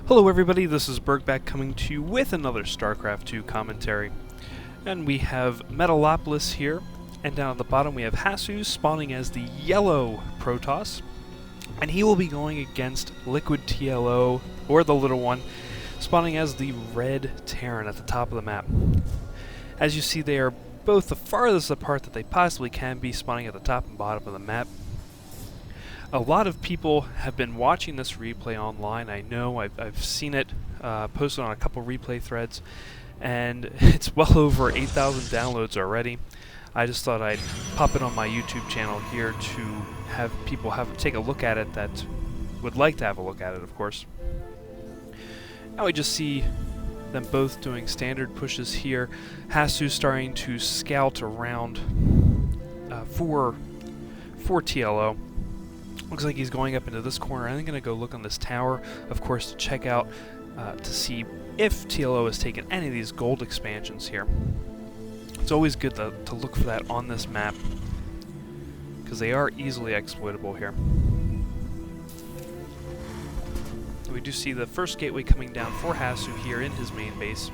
Hello everybody, this is Burgback coming to you with another Starcraft 2 commentary. And we have Metalopolis here, and down at the bottom we have Hasu spawning as the yellow Protoss. And he will be going against Liquid TLO, or the Little One, spawning as the red Terran at the top of the map. As you see, they are both the farthest apart that they possibly can be, spawning at the top and bottom of the map. A lot of people have been watching this replay online. I know I've seen it posted on a couple replay threads, and it's well over 8,000 downloads already. I just thought I'd pop it on my YouTube channel here to have people take a look at it that would like to have a look at it, of course. Now we just see them both doing standard pushes here. Hasu starting to scout around for TLO. Looks like he's going up into this corner. I'm going to go look on this tower, of course, to check out to see if TLO has taken any of these gold expansions here. It's always good to look for that on this map, because they are easily exploitable here. We do see the first gateway coming down for Hasu here in his main base.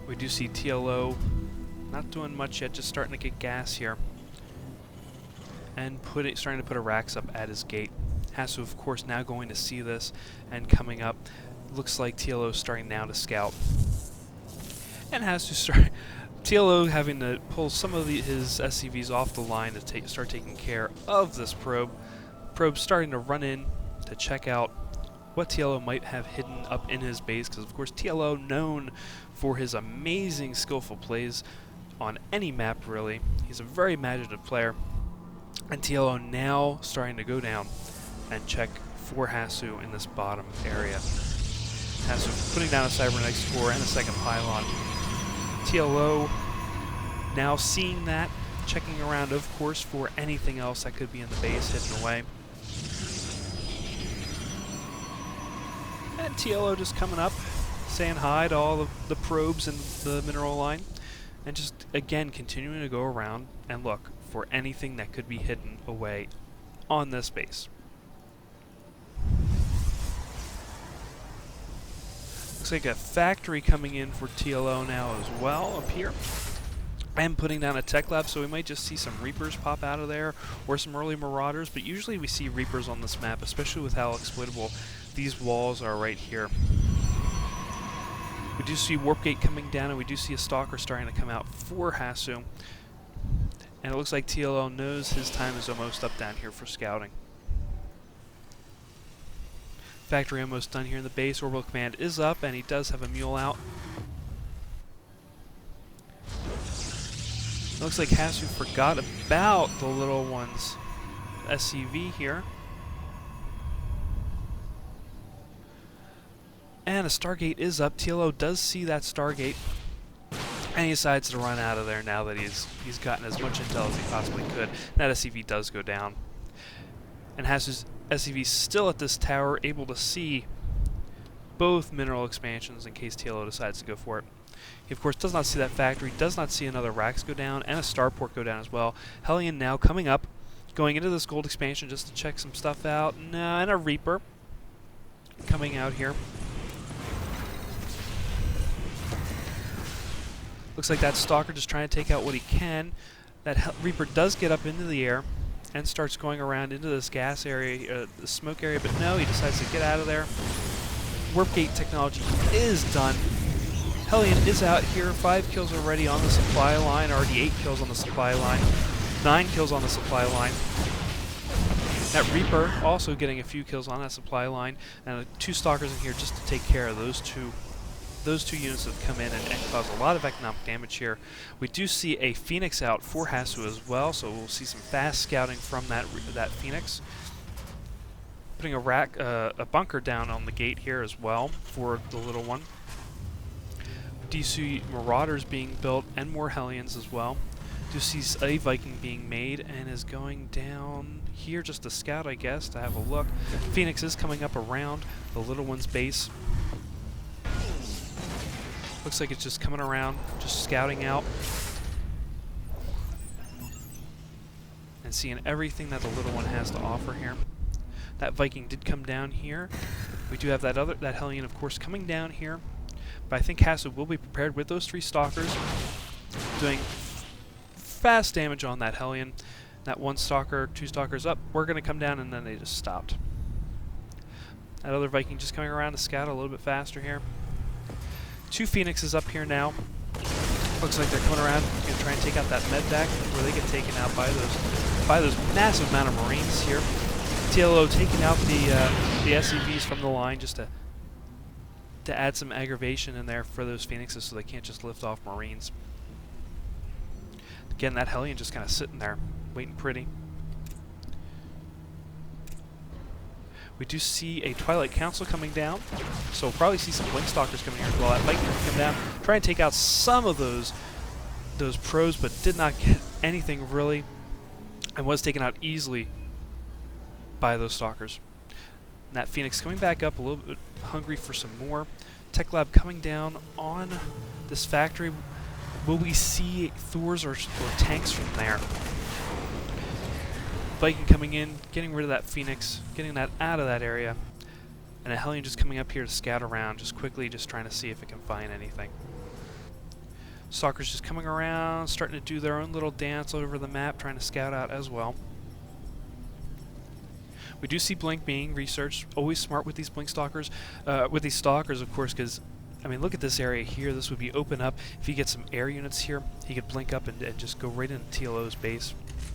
We do see TLO not doing much yet, just starting to get gas here. And starting to put a racks up at his gate. Hasu, of course, now going to see this and coming up. Looks like TLO is starting now to scout. And Hasu TLO having to pull some of his SCVs off the line to start taking care of this probe. Probe starting to run in to check out what TLO might have hidden up in his base, because of course TLO known for his amazing skillful plays on any map really. He's a very imaginative player. And TLO now starting to go down and check for Hasu in this bottom area. Hasu putting down a cybernetics core and a second pylon. TLO now seeing that, checking around, of course, for anything else that could be in the base hidden away. And TLO just coming up, saying hi to all of the probes in the mineral line, and just again continuing to go around and look for anything that could be hidden away on this base. Looks like a factory coming in for TLO now as well up here. And putting down a tech lab, so we might just see some Reapers pop out of there, or some early Marauders, but usually we see Reapers on this map, especially with how exploitable these walls are right here. We do see Warp Gate coming down, and we do see a Stalker starting to come out for Hasu. And it looks like TLO knows his time is almost up down here for scouting. Factory almost done here in the base. Orbital Command is up, and he does have a mule out. It looks like Hasu forgot about the Little One's SCV here. And a Stargate is up. TLO does see that Stargate, and he decides to run out of there now that he's gotten as much intel as he possibly could. That SCV does go down. And Hasu's SCV still at this tower, able to see both mineral expansions in case TLO decides to go for it. He, of course, does not see that factory, does not see another racks go down, and a starport go down as well. Hellion now coming up, going into this gold expansion just to check some stuff out. And a Reaper coming out here. Looks like that Stalker just trying to take out what he can. That Reaper does get up into the air and starts going around into this gas area, the smoke area, but no, he decides to get out of there. Warp Gate technology is done. Hellion is out here, 5 kills already on the supply line, already 8 kills on the supply line, 9 kills on the supply line. That Reaper also getting a few kills on that supply line, and 2 Stalkers in here just to take care of those two units that come in and cause a lot of economic damage here. We do see a Phoenix out for Hasu as well, so we'll see some fast scouting from that Phoenix. Putting a bunker down on the gate here as well for the Little One. Do you see Marauders being built and more Hellions as well? Do you see a Viking being made and is going down here just to scout, I guess, to have a look. Phoenix is coming up around the Little One's base. Looks like it's just coming around, just scouting out. And seeing everything that the Little One has to offer here. That Viking did come down here. We do have that Hellion, of course, coming down here. But I think Hasu will be prepared with those 3 Stalkers, doing fast damage on that Hellion. That 1 Stalker, 2 Stalkers up, we're going to come down, and then they just stopped. That other Viking just coming around to scout a little bit faster here. 2 Phoenixes up here now. Looks like they're coming around, going to try and take out that Medvac before they get taken out by those massive amount of Marines here. TLO taking out the SCVs from the line just to add some aggravation in there for those Phoenixes so they can't just lift off Marines. Again, that Hellion just kind of sitting there, waiting pretty. We do see a Twilight Council coming down, so we'll probably see some Blink Stalkers coming here as well. That Viking can come down, try and take out some of those pros, but did not get anything really, and was taken out easily by those Stalkers. And that Phoenix coming back up a little bit hungry for some more. Tech Lab coming down on this factory. Will we see Thors or tanks from there? Viking coming in, getting rid of that Phoenix, getting that out of that area. And a Hellion just coming up here to scout around, just quickly, just trying to see if it can find anything. Stalkers just coming around, starting to do their own little dance over the map, trying to scout out as well. We do see Blink being researched. Always smart with these Blink Stalkers, with these Stalkers, of course, because I mean, look at this area here. This would be open up. If he gets some air units here, he could blink up and just go right into TLO's base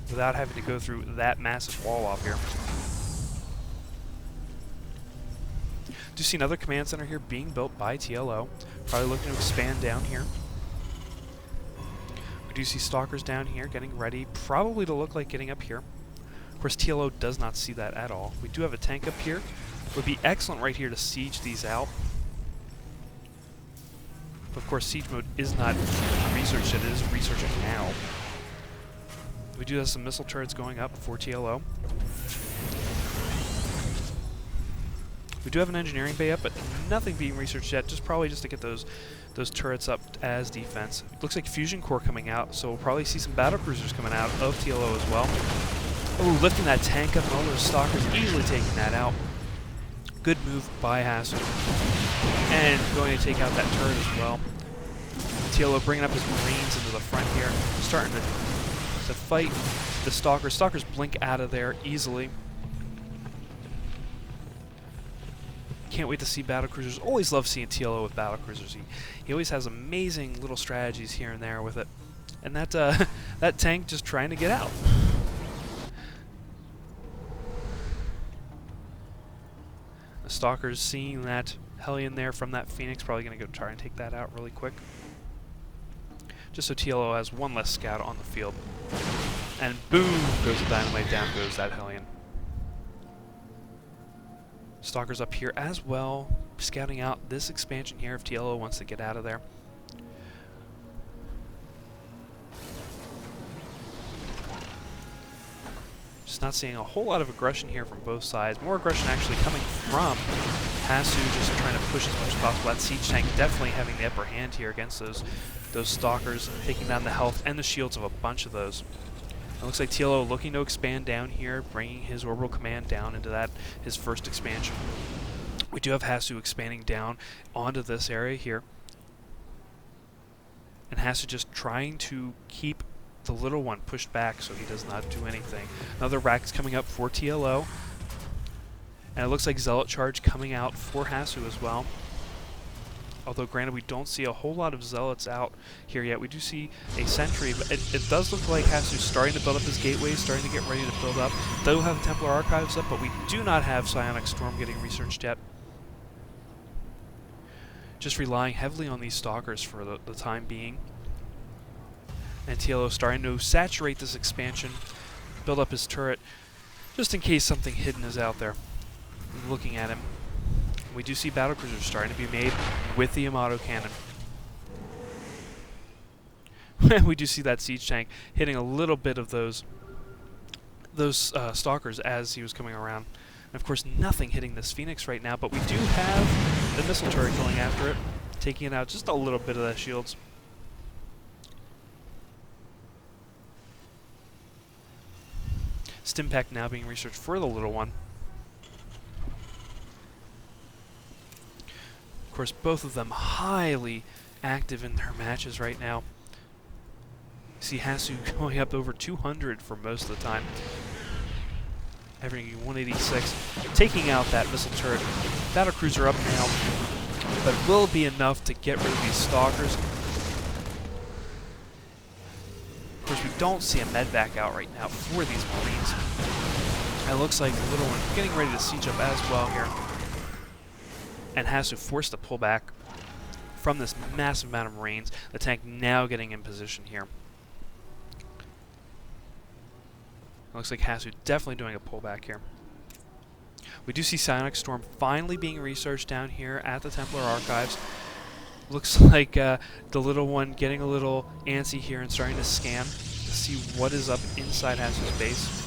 without having to go through that massive wall off here. Do see another command center here being built by TLO. Probably looking to expand down here. We do see Stalkers down here getting ready, probably to look like getting up here. Of course, TLO does not see that at all. We do have a tank up here. Would be excellent right here to siege these out. Of course, siege mode is not researched yet. It is researching now. We do have some missile turrets going up for TLO. We do have an engineering bay up, but nothing being researched yet. Probably just to get those turrets up as defense. Looks like fusion core coming out, so we'll probably see some battle cruisers coming out of TLO as well. Oh, lifting that tank up and all those Stalkers, easily taking that out. Good move by Hasu. And going to take out that turret as well. TLO bringing up his Marines into the front here, starting to fight the Stalkers. Stalkers blink out of there easily. Can't wait to see battlecruisers. Always love seeing TLO with battlecruisers. He always has amazing little strategies here and there with it. And that that tank just trying to get out. The Stalkers seeing that Hellion there from that Phoenix, probably going to go try and take that out really quick. Just so TLO has one less scout on the field. And boom goes the dynamite, down goes that Hellion. Stalkers up here as well, scouting out this expansion here if TLO wants to get out of there. Just not seeing a whole lot of aggression here from both sides. More aggression actually coming from Hasu, just trying to push as much as possible. That siege tank definitely having the upper hand here against those Stalkers, taking down the health and the shields of a bunch of those. It looks like TLO looking to expand down here, bringing his orbital command down into his first expansion. We do have Hasu expanding down onto this area here. And Hasu just trying to keep the little one pushed back so he does not do anything. Another rack is coming up for TLO. And it looks like Zealot Charge coming out for Hasu as well. Although granted, we don't see a whole lot of Zealots out here yet. We do see a Sentry, but it does look like Hasu's starting to build up his gateways, starting to get ready to build up. They'll have Templar Archives up, but we do not have Psionic Storm getting researched yet. Just relying heavily on these Stalkers for the time being. And TLO starting to saturate this expansion, build up his turret, just in case something hidden is out there looking at him. We do see battlecruisers starting to be made with the Yamato cannon. We do see that siege tank hitting a little bit of those Stalkers as he was coming around. And of course, nothing hitting this Phoenix right now, but we do have the missile turret going after it, taking it out just a little bit of the shields. Stimpack now being researched for the little one. course, both of them highly active in their matches right now. You see Hasu going up over 200 for most of the time. Everything 186, taking out that missile turret. Battlecruiser up now, but will it be enough to get rid of these stalkers? Of course, we don't see a medvac out right now for these Marines. It looks like the little one getting ready to siege up as well here. And Hasu forced to pull back from this massive amount of Marines. The tank now getting in position here. Looks like Hasu definitely doing a pullback here. We do see Psionic Storm finally being researched down here at the Templar Archives. Looks like the little one getting a little antsy here and starting to scan to see what is up inside Hasu's base.